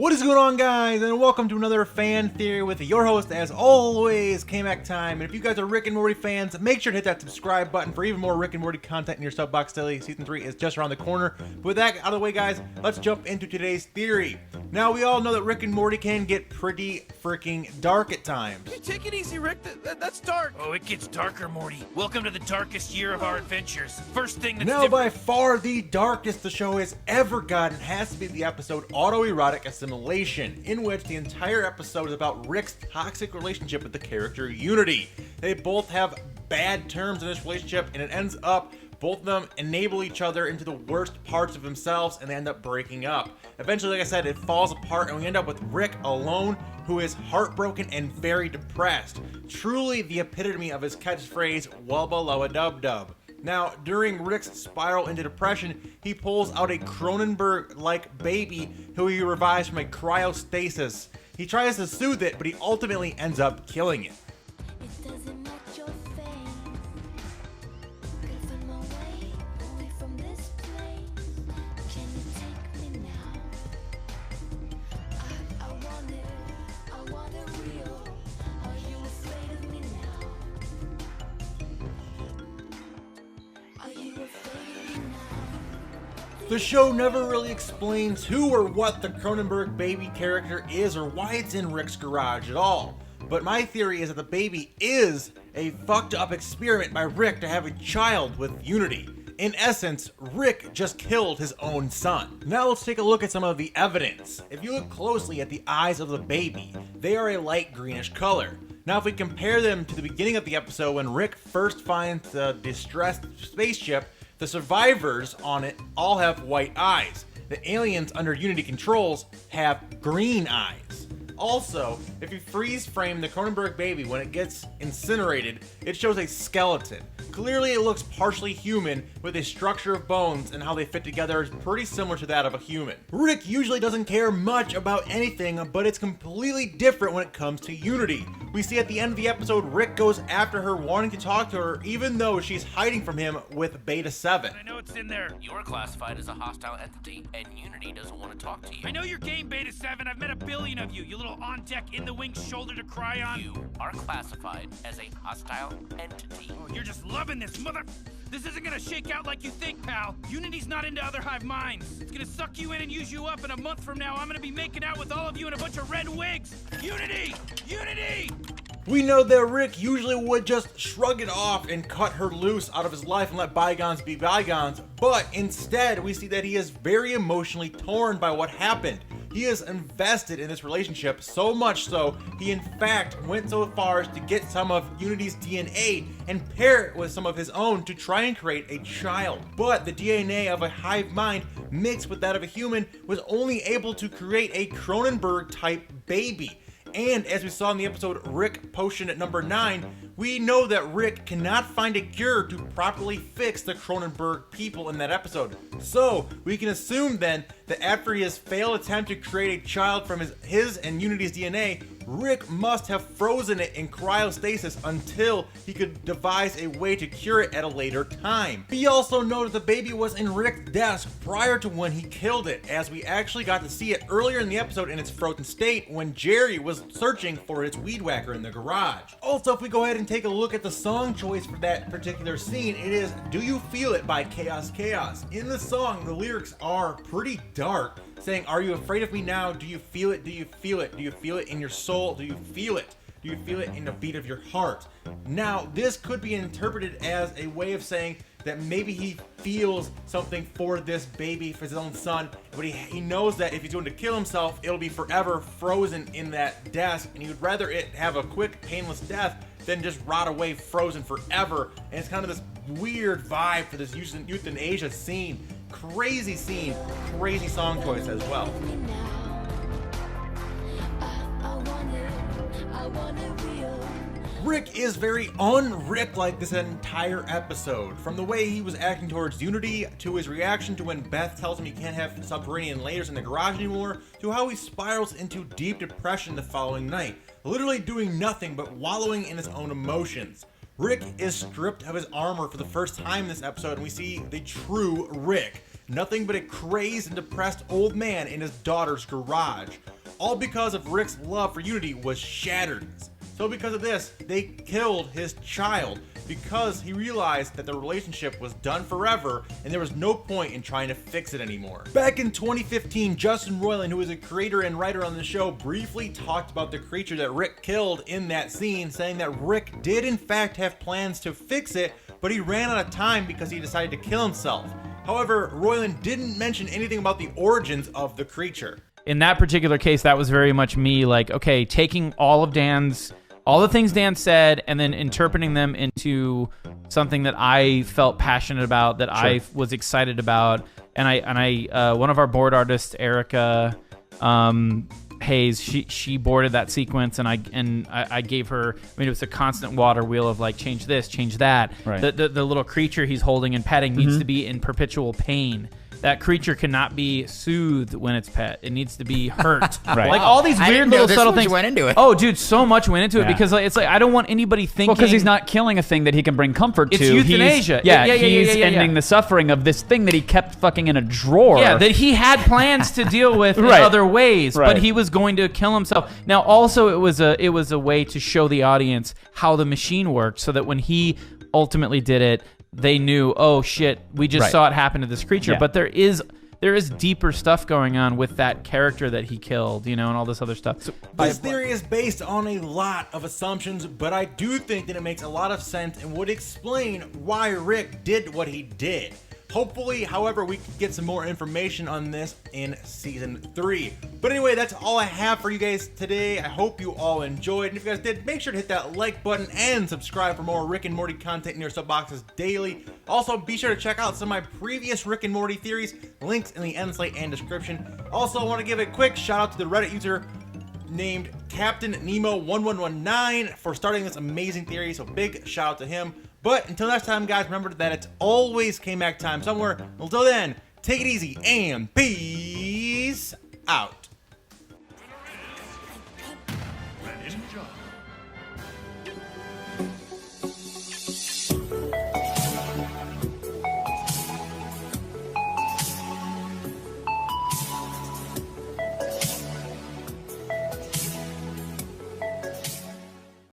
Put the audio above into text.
What is going on, guys, and welcome to another fan theory with your host, as always, K-Mac Time. And if you guys are Rick and Morty fans, make sure to hit that subscribe button for even more Rick and Morty content in your sub box daily. Season 3 is just around the corner. But with that out of the way, guys, let's jump into today's theory. Now, we all know that Rick and Morty can get pretty freaking dark at times. Hey, take it easy, Rick. That's dark. Oh, it gets darker, Morty. Welcome to the darkest year of our adventures. First thing that's Now, different. by far the darkest the show has ever gotten has to be the episode Autoerotic Assimilation, in which the entire episode is about Rick's toxic relationship with the character Unity. They both have bad terms in this relationship, and it ends up both of them enable each other into the worst parts of themselves, and they end up breaking up. Eventually, like I said, it falls apart, and we end up with Rick alone, who is heartbroken and very depressed. Truly the epitome of his catchphrase, "Wubba Lubba Dub Dub." Now, during Rick's spiral into depression, he pulls out a Cronenberg-like baby who he revives from a cryostasis. He tries to soothe it, but he ultimately ends up killing it. It doesn't match your face. Could find my way away from this place. Can you take me now? I want it real. Are you afraid of me now? Are you afraid of me now? The show never really explains who or what the Cronenberg baby character is or why it's in Rick's garage at all. But my theory is that the baby is a fucked up experiment by Rick to have a child with Unity. In essence, Rick just killed his own son. Now let's take a look at some of the evidence. If you look closely at the eyes of the baby, they are a light greenish color. Now if we compare them to the beginning of the episode when Rick first finds the distressed spaceship, the survivors on it all have white eyes. The aliens under Unity controls have green eyes. Also, if you freeze frame the Cronenberg baby when it gets incinerated, it shows a skeleton. Clearly it looks partially human, with a structure of bones, and how they fit together is pretty similar to that of a human. Rick usually doesn't care much about anything, but it's completely different when it comes to Unity. We see at the end of the episode, Rick goes after her, wanting to talk to her, even though she's hiding from him with Beta 7. I know it's in there. You're classified as a hostile entity, and Unity doesn't want to talk to you. I know your game, Beta 7. I've met a billion of you. You little on-deck, in-the-wings shoulder to cry on. You are classified as a hostile entity. Oh, you're just loving this, mother... This isn't gonna shake out like you think, pal. Unity's not into other hive minds. It's gonna suck you in and use you up, and a month from now, I'm gonna be making out with all of you in a bunch of red wigs. Unity! Unity! We know that Rick usually would just shrug it off and cut her loose out of his life and let bygones be bygones, but instead we see that he is very emotionally torn by what happened. He is invested in this relationship, so much so, he in fact went so far as to get some of Unity's DNA and pair it with some of his own to try and create a child. But the DNA of a hive mind mixed with that of a human was only able to create a Cronenberg type baby. And as we saw in the episode Rick Potion at number 9, we know that Rick cannot find a cure to properly fix the Cronenberg people in that episode. So we can assume then that after his failed attempt to create a child from his and Unity's DNA, Rick must have frozen it in cryostasis until he could devise a way to cure it at a later time. We also know that the baby was in Rick's desk prior to when he killed it, as we actually got to see it earlier in the episode in its frozen state when Jerry was searching for his weed whacker in the garage. Also, if we go ahead and take a look at the song choice for that particular scene, it is Do You Feel It by Chaos Chaos. In the song, the lyrics are pretty dark, saying, "Are you afraid of me now? Do you feel it? Do you feel it? Do you feel it in your soul? Do you feel it? Do you feel it in the beat of your heart?" Now, this could be interpreted as a way of saying that maybe he feels something for this baby, for his own son, but he knows that if he's going to kill himself, it'll be forever frozen in that desk, and he would rather it have a quick, painless death than just rot away frozen forever. And it's kind of this weird vibe for this euthanasia scene. Crazy scene, crazy song choice as well. Me now. I want it real. Rick is very un-Rick-like this entire episode. From the way he was acting towards Unity, to his reaction to when Beth tells him he can't have subterranean layers in the garage anymore, to how he spirals into deep depression the following night, literally doing nothing but wallowing in his own emotions. Rick is stripped of his armor for the first time in this episode, and we see the true Rick. nothing but a crazed and depressed old man in his daughter's garage. All because of Rick's love for Unity was shattered. So because of this, they killed his child because he realized that the relationship was done forever and there was no point in trying to fix it anymore. Back in 2015, Justin Roiland, who is a creator and writer on the show, briefly talked about the creature that Rick killed in that scene, saying that Rick did in fact have plans to fix it, but he ran out of time because he decided to kill himself. However, Roiland didn't mention anything about the origins of the creature. In that particular case, that was very much me, like, okay, taking all the things Dan said and then interpreting them into something that I felt passionate about, that I was excited about. And I one of our board artists, Erica Hayes, she boarded that sequence, and I gave her, I mean, it was a constant water wheel of like, change this, change that. Right. The little creature he's holding and petting needs to be in perpetual pain. That creature cannot be soothed when it's pet. It needs to be hurt. Right. Like all these I weird didn't know little this subtle much things went into it. Oh, dude, so much went into it Yeah. because like, it's like I don't want anybody thinking. Well, because he's not killing a thing that he can bring comfort It's to. euthanasia. He's ending the suffering of this thing that he kept fucking in a drawer. Yeah, that he had plans to deal with in Right. other ways, Right. but he was going to kill himself. Now, also, it was a way to show the audience how the machine worked, so that when he ultimately did it, they knew, oh shit, we just Right. saw it happen to this creature. Yeah. But there is deeper stuff going on with that character that he killed, and all this other stuff. This theory is based on a lot of assumptions, but I do think that it makes a lot of sense and would explain why Rick did what he did. Hopefully, however, we can get some more information on this in Season 3. But anyway, that's all I have for you guys today. I hope you all enjoyed. And if you guys did, make sure to hit that like button and subscribe for more Rick and Morty content in your sub boxes daily. Also, be sure to check out some of my previous Rick and Morty theories. Links in the end slate and description. Also, I want to give a quick shout out to the Reddit user named Captain Nemo 1119 for starting this amazing theory, so big shout out to him. But until next time, guys, remember that it's always K-Mac time somewhere. Until then, take it easy and peace out. Red Ninja.